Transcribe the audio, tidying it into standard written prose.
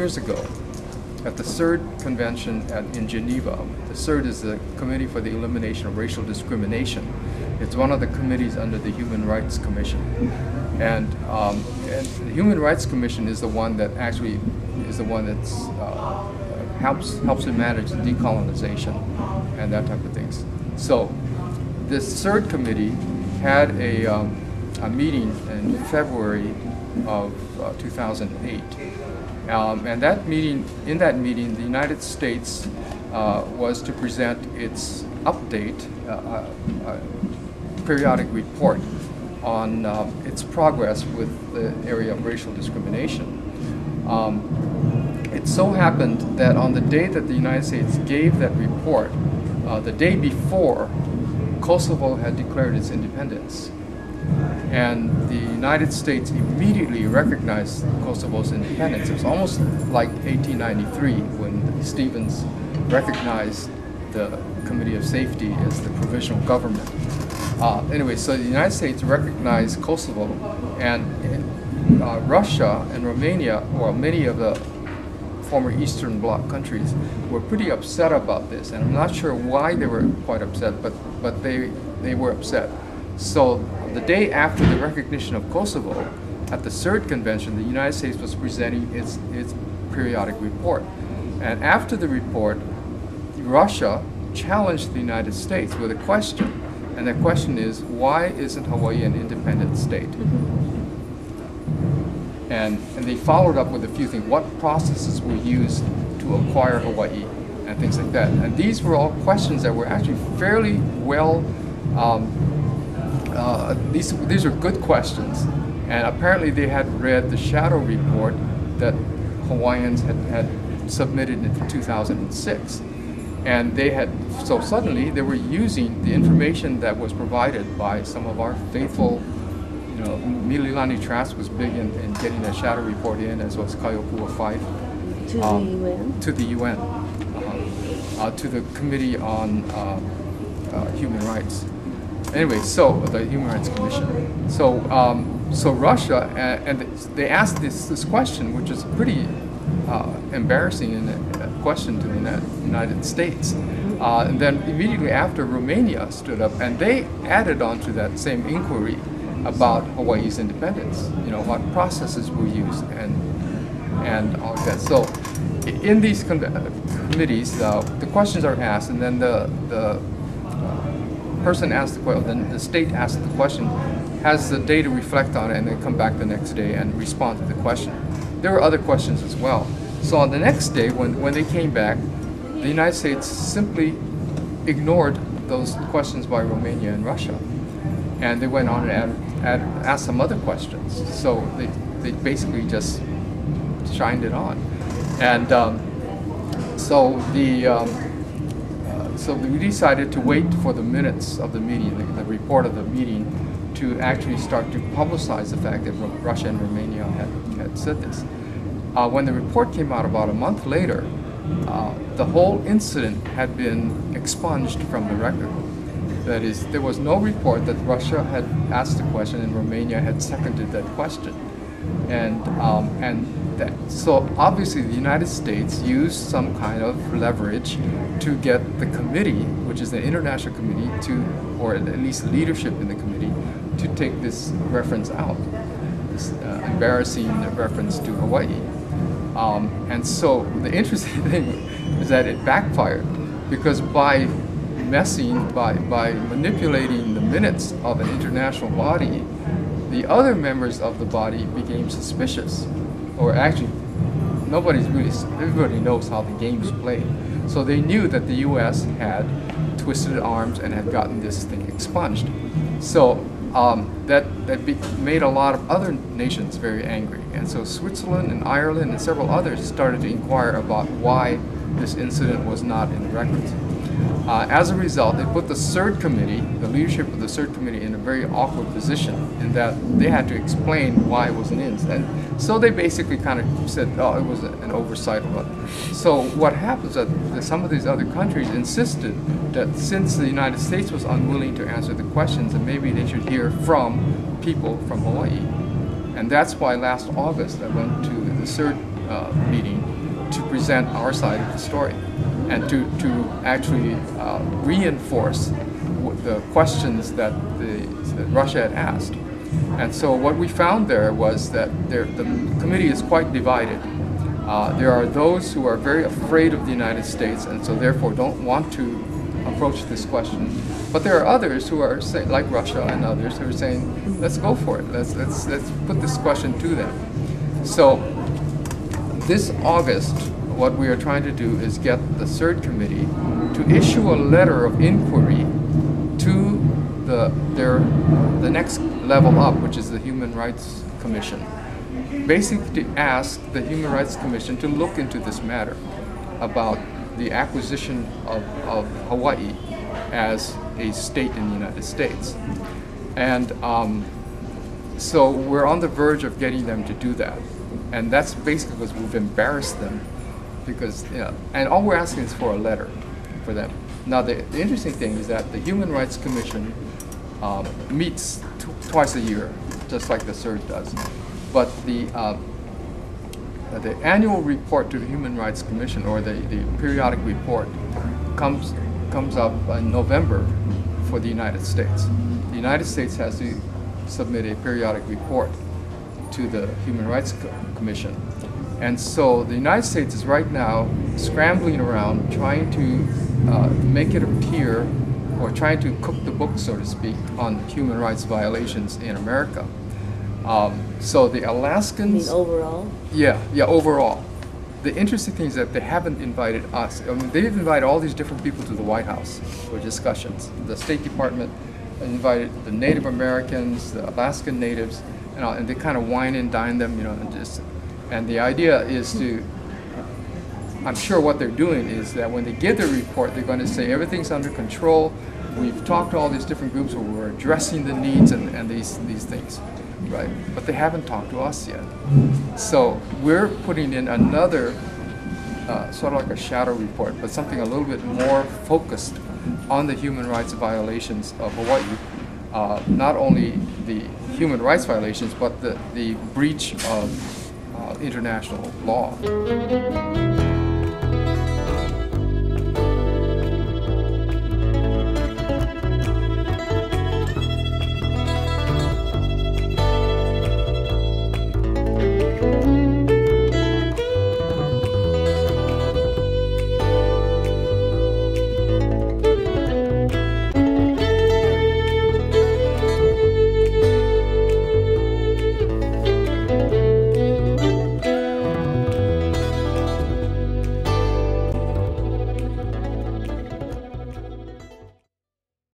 years ago, at the CERD convention in Geneva. The CERD is the Committee for the Elimination of Racial Discrimination. It's one of the committees under the Human Rights Commission. And the Human Rights Commission is the one that actually is the one that's helps to manage the decolonization and that type of things. So this CERD committee had a meeting in February of 2008. And in that meeting, the United States was to present its update, periodic report on its progress with the area of racial discrimination. It so happened that on the day that the United States gave that report, the day before, Kosovo had declared its independence. And the United States immediately recognized Kosovo's independence. It was almost like 1893 when Stevens recognized the Committee of Safety as the provisional government. Anyway, so the United States recognized Kosovo, and Russia and Romania, well, many of the former Eastern Bloc countries were pretty upset about this, and I'm not sure why they were quite upset, but they were upset. So the day after the recognition of Kosovo, at the CERD convention, the United States was presenting its periodic report. And after the report, Russia challenged the United States with a question. And the question is, why isn't Hawaii an independent state? And they followed up with a few things. What processes were used to acquire Hawaii and things like that. And these were all questions that were actually fairly well, these are good questions. And apparently they had read the shadow report that Hawaiians had submitted in 2006. And they had, so suddenly they were using the information that was provided by some of our faithful, you know, Mililani Trask was big in getting a shadow report in, as was Kaiopua 5. To the UN? To the UN. To the Committee on Human Rights. Anyway, so the Human Rights Commission. So, so Russia, and they asked this question, which is pretty embarrassing question to the United States. And then immediately after, Romania stood up, and they added on to that same inquiry about Hawaii's independence. You know, what processes were used and all of that. So in these committees, the questions are asked, and then the person asked the question, then the state asked the question, has the day to reflect on it, and then come back the next day and respond to the question. There were other questions as well. So on the next day, when they came back, the United States simply ignored those questions by Romania and Russia. And they went on and asked some other questions. So they basically just shined it on. And so we decided to wait for the minutes of the meeting, the report of the meeting, to actually start to publicize the fact that Russia and Romania had said this. When the report came out about a month later, the whole incident had been expunged from the record. That is, there was no report that Russia had asked the question and Romania had seconded that question. So obviously the United States used some kind of leverage to get the committee, which is the international committee, or at least leadership in the committee, to take this reference out, this embarrassing reference to Hawaii. And so the interesting thing is that it backfired, because by manipulating the minutes of an international body, the other members of the body became suspicious, or actually everybody knows how the game is played. So they knew that the U.S. had twisted arms and had gotten this thing expunged. So that made a lot of other nations very angry. And so Switzerland and Ireland and several others started to inquire about why this incident was not in the records. As a result, they put the CERD committee, the leadership of the CERD committee, in a very awkward position in that they had to explain why it wasn't in. And so they basically kind of said, oh, it was an oversight. So what happens is that some of these other countries insisted that since the United States was unwilling to answer the questions, that maybe they should hear from people from Hawaii. And that's why last August I went to the CERD meeting to present our side of the story and to actually reinforce the questions that Russia had asked. And so what we found there was that the committee is quite divided. There are those who are very afraid of the United States and so therefore don't want to approach this question. But there are others who are like Russia and others who are saying, let's go for it. Let's put this question to them. So this August, what we are trying to do is get the third committee to issue a letter of inquiry to the next level up, which is the Human Rights Commission. Basically to ask the Human Rights Commission to look into this matter about the acquisition of Hawaii as a state in the United States. And so we're on the verge of getting them to do that. And that's basically because we've embarrassed them because, and all we're asking is for a letter for them. Now the interesting thing is that the Human Rights Commission meets twice a year, just like the CERD does. But the annual report to the Human Rights Commission, or the periodic report, comes up in November for the United States. The United States has to submit a periodic report to the Human Rights Commission. And so the United States is right now scrambling around trying to make it appear, or trying to cook the book, so to speak, on human rights violations in America. So the Alaskans... You mean overall? Yeah, overall. The interesting thing is that they haven't invited us. I mean, they've invited all these different people to the White House for discussions. The State Department invited the Native Americans, the Alaskan natives, and they kind of wine and dine them, and the idea is to, I'm sure what they're doing is that when they give their report, they're going to say everything's under control. We've talked to all these different groups where we're addressing the needs and these things, right? But they haven't talked to us yet. So we're putting in another sort of like a shadow report, but something a little bit more focused on the human rights violations of Hawaii. Not only the human rights violations, but the breach of international law.